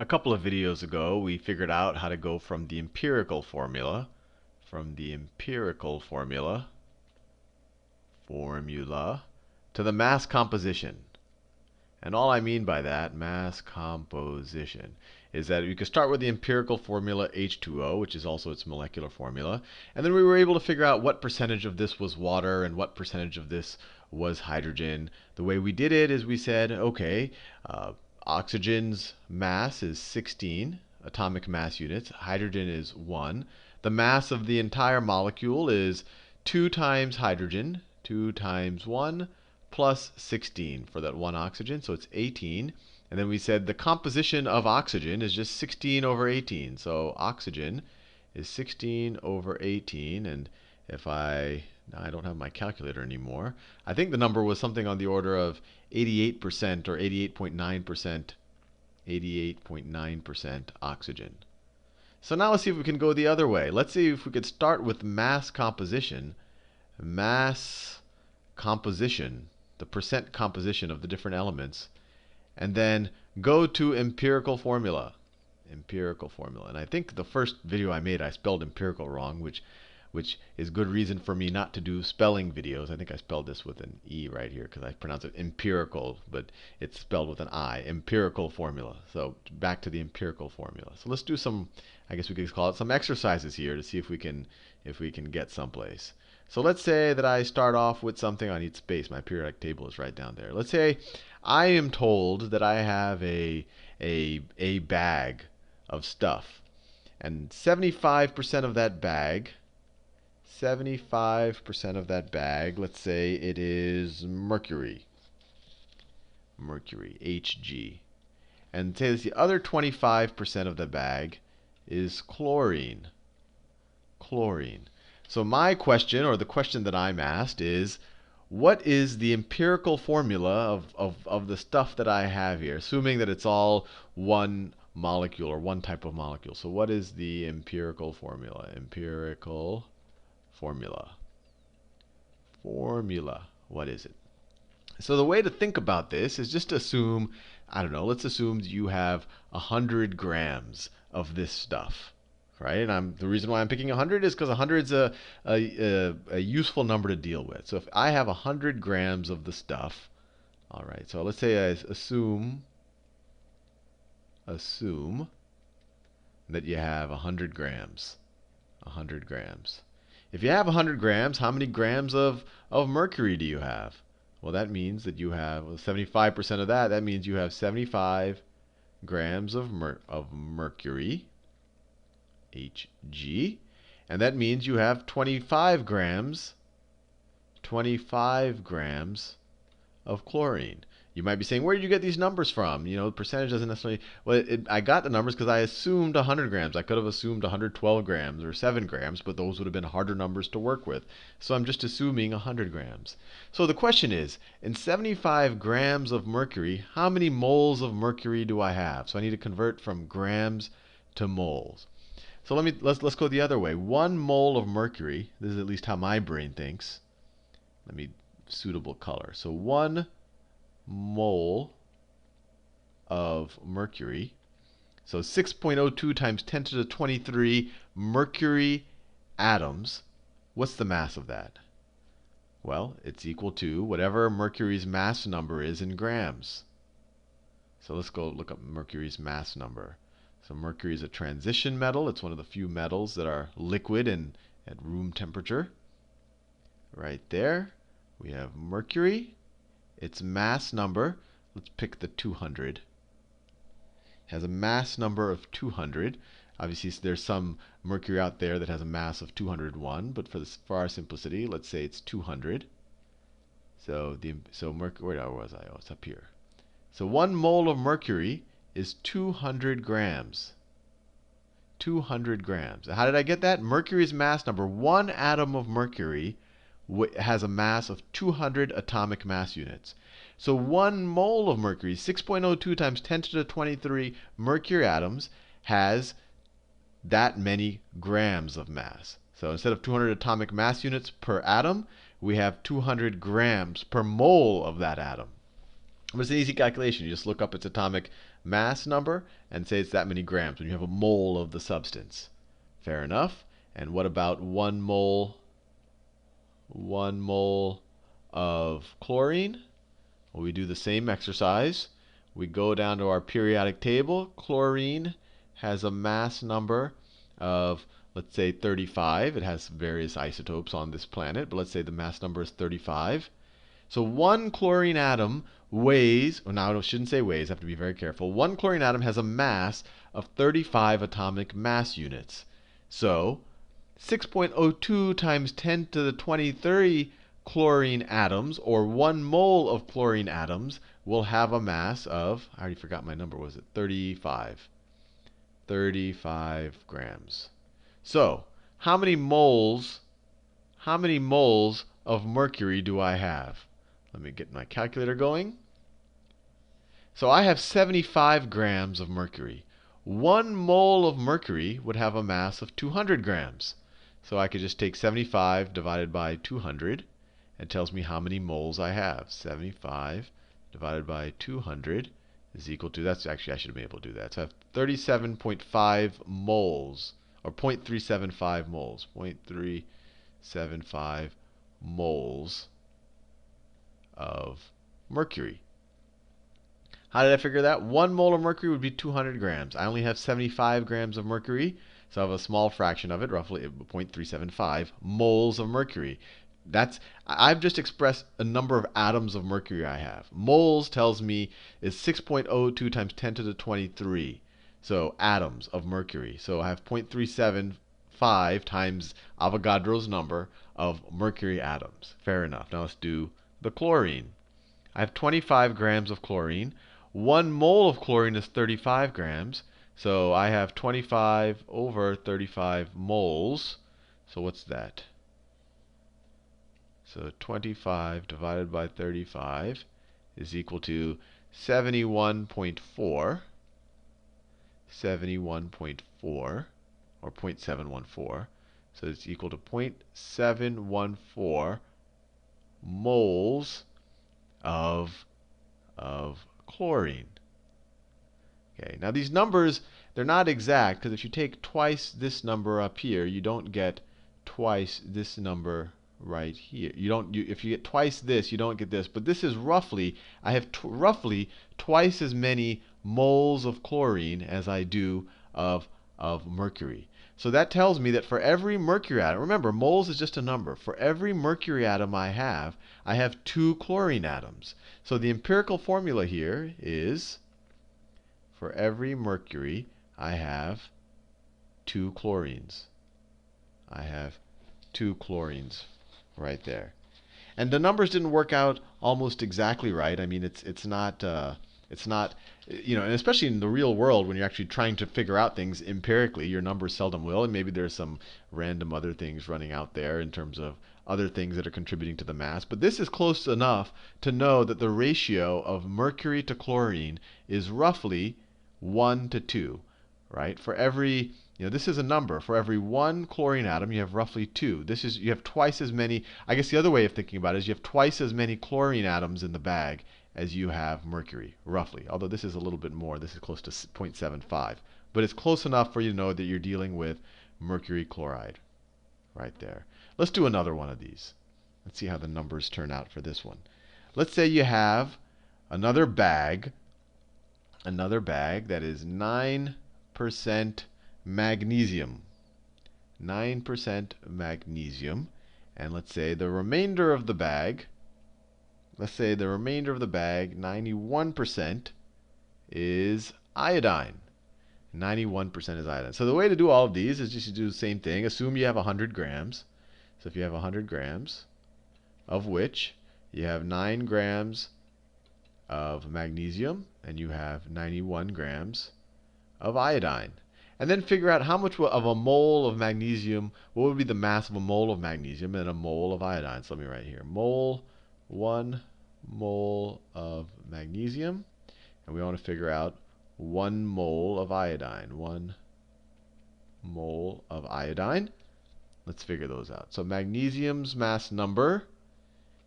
A couple of videos ago, we figured out how to go from the empirical formula, to the mass composition. And all I mean by that, mass composition, is that you could start with the empirical formula H2O, which is also its molecular formula, and then we were able to figure out what percentage of this was water and what percentage of this was hydrogen. The way we did it is we said, okay, oxygen's mass is 16 atomic mass units, hydrogen is 1. The mass of the entire molecule is 2 times hydrogen, 2 times 1, plus 16 for that one oxygen, so it's 18. And then we said the composition of oxygen is just 16 over 18. So oxygen is 16 over 18. And if I don't have my calculator anymore. I think the number was something on the order of 88% or 88.9% oxygen. So now let's see if we can go the other way. Let's see if we could start with mass composition. Mass composition, the percent composition of the different elements, and then go to empirical formula. Empirical formula. And I think the first video I made, I spelled empirical wrong, which is good reason for me not to do spelling videos. I think I spelled this with an E right here because I pronounce it empirical, but it's spelled with an I. Empirical formula. So back to the empirical formula. So let's do some, I guess we could call it some exercises here to see if we can get someplace. So let's say that I start off with something. I need space. My periodic table is right down there. Let's say I am told that I have a bag of stuff, and 75% of that bag, let's say it is mercury, Hg, and say the other 25% of the bag is chlorine. So my question, or the question that I'm asked, is what is the empirical formula of the stuff that I have here, assuming that it's all one molecule or one type of molecule. So what is the empirical formula? Empirical formula. What is it? So the way to think about this is just to assume, I don't know, let's assume that you have 100 grams of this stuff. Right? And the reason why I'm picking 100 is because 100 is a useful number to deal with. So if I have 100 grams of the stuff, all right, so let's say I assume that you have 100 grams. 100 grams. If you have 100 grams, how many grams of mercury do you have? Well, that means that you have 75% of that. That means you have 75 grams of mercury. Hg, and that means you have 25 grams of chlorine. You might be saying, where did you get these numbers from? You know, the percentage doesn't necessarily. Well, I got the numbers because I assumed 100 grams. I could have assumed 112 grams or 7 grams, but those would have been harder numbers to work with. So I'm just assuming 100 grams. So the question is, in 75 grams of mercury, how many moles of mercury do I have? So I need to convert from grams to moles. So let's go the other way. 1 mole of mercury, this is at least how my brain thinks. Let me suitable color. So 1 mole of mercury. So 6.02 times 10 to the 23 mercury atoms. What's the mass of that? Well, it's equal to whatever mercury's mass number is in grams. So let's go look up mercury's mass number. So mercury is a transition metal. It's one of the few metals that are liquid and at room temperature. Right there, we have mercury. Its mass number, let's pick the 200. It has a mass number of 200. Obviously, there's some mercury out there that has a mass of 201, but for our simplicity, let's say it's 200. So mercury, where was I? Oh, it's up here. So 1 mole of mercury is 200 grams. 200 grams. How did I get that? Mercury's mass number. 1 atom of mercury has a mass of 200 atomic mass units. So 1 mole of mercury, 6.02 times 10 to the 23 mercury atoms, has that many grams of mass. So instead of 200 atomic mass units per atom, we have 200 grams per mole of that atom. But it's an easy calculation. You just look up its atomic mass number and say it's that many grams when you have a mole of the substance. Fair enough. And what about 1 mole? 1 mole of chlorine? Well, we do the same exercise. We go down to our periodic table. Chlorine has a mass number of, let's say, 35. It has various isotopes on this planet, but let's say the mass number is 35. So 1 chlorine atom weighs, well, now I shouldn't say weighs, I have to be very careful. 1 chlorine atom has a mass of 35 atomic mass units. So 6.02 times 10 to the 23 chlorine atoms, or 1 mole of chlorine atoms, will have a mass of, I already forgot my number, was it 35? 35 grams. So, how many moles of mercury do I have? Let me get my calculator going. So I have 75 grams of mercury. 1 mole of mercury would have a mass of 200 grams. So I could just take 75 divided by 200. It tells me how many moles I have. 75 divided by 200 is equal to, that's actually, I should have been able to do that. So I have 37.5 moles, or 0.375 moles. 0.375 moles of mercury. How did I figure that? 1 mole of mercury would be 200 grams. I only have 75 grams of mercury, so I have a small fraction of it, roughly 0.375 moles of mercury. I've just expressed a number of atoms of mercury I have. Moles tells me is 6.02 times 10 to the 23. So atoms of mercury. So I have 0.375 times Avogadro's number of mercury atoms. Fair enough. Now let's do the chlorine. I have 25 grams of chlorine. 1 mole of chlorine is 35 grams. So I have 25 over 35 moles. So what's that? So 25 divided by 35 is equal to 71.4. 71.4, or 0.714. So it's equal to 0.714 moles of chlorine. Okay, now these numbers, they're not exact, because if you take twice this number up here, you don't get twice this number right here. If you get twice this, you don't get this. But this is roughly, I have roughly twice as many moles of chlorine as I do of mercury. So that tells me that for every mercury atom, remember, moles is just a number. For every mercury atom I have 2 chlorine atoms. So the empirical formula here is, for every mercury, I have 2 chlorines. I have 2 chlorines right there. And the numbers didn't work out almost exactly right. I mean, it's not, you know, and especially in the real world when you're actually trying to figure out things empirically, your numbers seldom will, and maybe there's some random other things running out there in terms of other things that are contributing to the mass. But this is close enough to know that the ratio of mercury to chlorine is roughly 1 to 2, right? For every, you know, this is a number. For every 1 chlorine atom, you have roughly 2. You have twice as many. I guess the other way of thinking about it is you have twice as many chlorine atoms in the bag as you have mercury, roughly. Although this is a little bit more. This is close to 0.75. But it's close enough for you to know that you're dealing with mercury chloride right there. Let's do another one of these. Let's see how the numbers turn out for this one. Let's say you have another bag that is 9% magnesium. 9% magnesium. And let's say the remainder of the bag, 91% is iodine. 91% is iodine. So the way to do all of these is just to do the same thing. Assume you have 100 grams. So if you have 100 grams, of which you have 9 grams of magnesium, and you have 91 grams of iodine. And then figure out how much of a mole of magnesium, what would be the mass of a mole of magnesium and a mole of iodine. So let me write here. 1 mole of magnesium. And we want to figure out 1 mole of iodine. 1 mole of iodine. Let's figure those out. So magnesium's mass number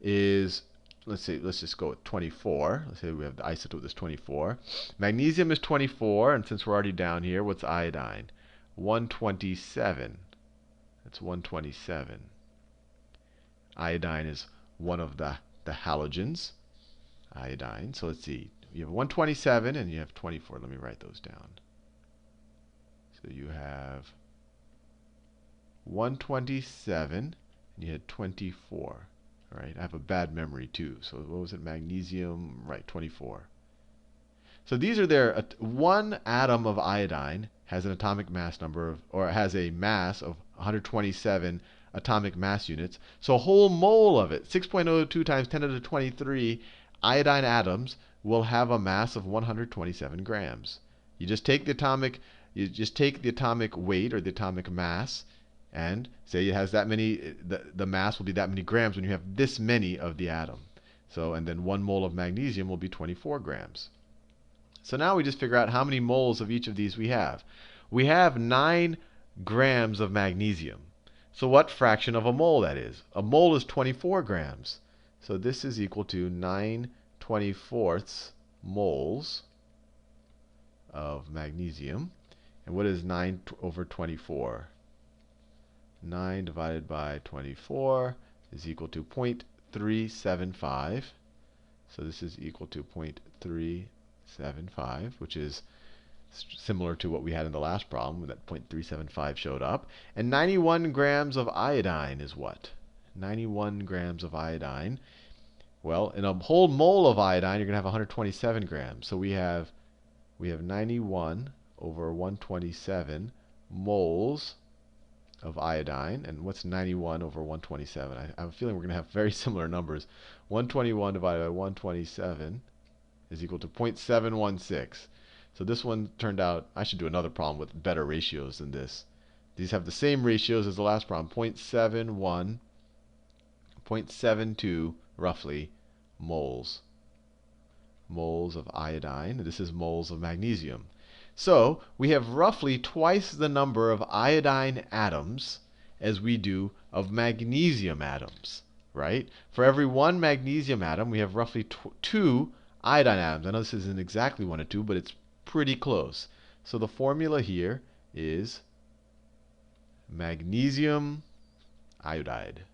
is let's just go with 24. Let's say we have the isotope that's 24. Magnesium is 24, and since we're already down here, what's iodine? 127. That's 127. Iodine is one of the halogens. Iodine. So let's see. You have 127 and you have 24. Let me write those down. So you have 127 and you had 24. All right. I have a bad memory too. So what was it? Magnesium. Right. 24. So these are their one atom of iodine has an atomic mass number of, or has a mass of 127 atomic mass units. So a whole mole of it, 6.02 times 10 to the 23 iodine atoms, will have a mass of 127 grams. You just take the atomic weight or the atomic mass, and say it has that many. The mass will be that many grams when you have this many of the atom. So, and then 1 mole of magnesium will be 24 grams. So now we just figure out how many moles of each of these we have. We have 9 grams of magnesium. So what fraction of a mole that is? A mole is 24 grams. So this is equal to 9/24 moles of magnesium. And what is 9 over 24? 9 divided by 24 is equal to 0.375. So this is equal to 0.375, which is similar to what we had in the last problem when that 0.375 showed up. And 91 grams of iodine is what? 91 grams of iodine. Well, in a whole mole of iodine, you're going to have 127 grams. So we have 91 over 127 moles of iodine. And what's 91 over 127? I have a feeling we're going to have very similar numbers. 121 divided by 127 is equal to 0.716. So this one turned out, I should do another problem with better ratios than this. These have the same ratios as the last problem, 0.71, 0.72 roughly moles. Moles of iodine. This is moles of magnesium. So we have roughly twice the number of iodine atoms as we do of magnesium atoms, right? For every 1 magnesium atom, we have roughly 2 iodine atoms. I know this isn't exactly 1 to 2, but it's pretty close. So the formula here is magnesium iodide.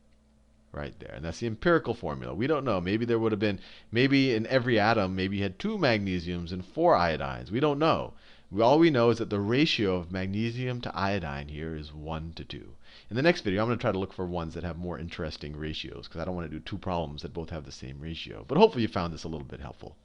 Right there. And that's the empirical formula. We don't know. Maybe there would have been, maybe in every atom, maybe you had 2 magnesiums and 4 iodines. We don't know. All we know is that the ratio of magnesium to iodine here is 1 to 2. In the next video, I'm going to try to look for ones that have more interesting ratios, because I don't want to do 2 problems that both have the same ratio. But hopefully you found this a little bit helpful.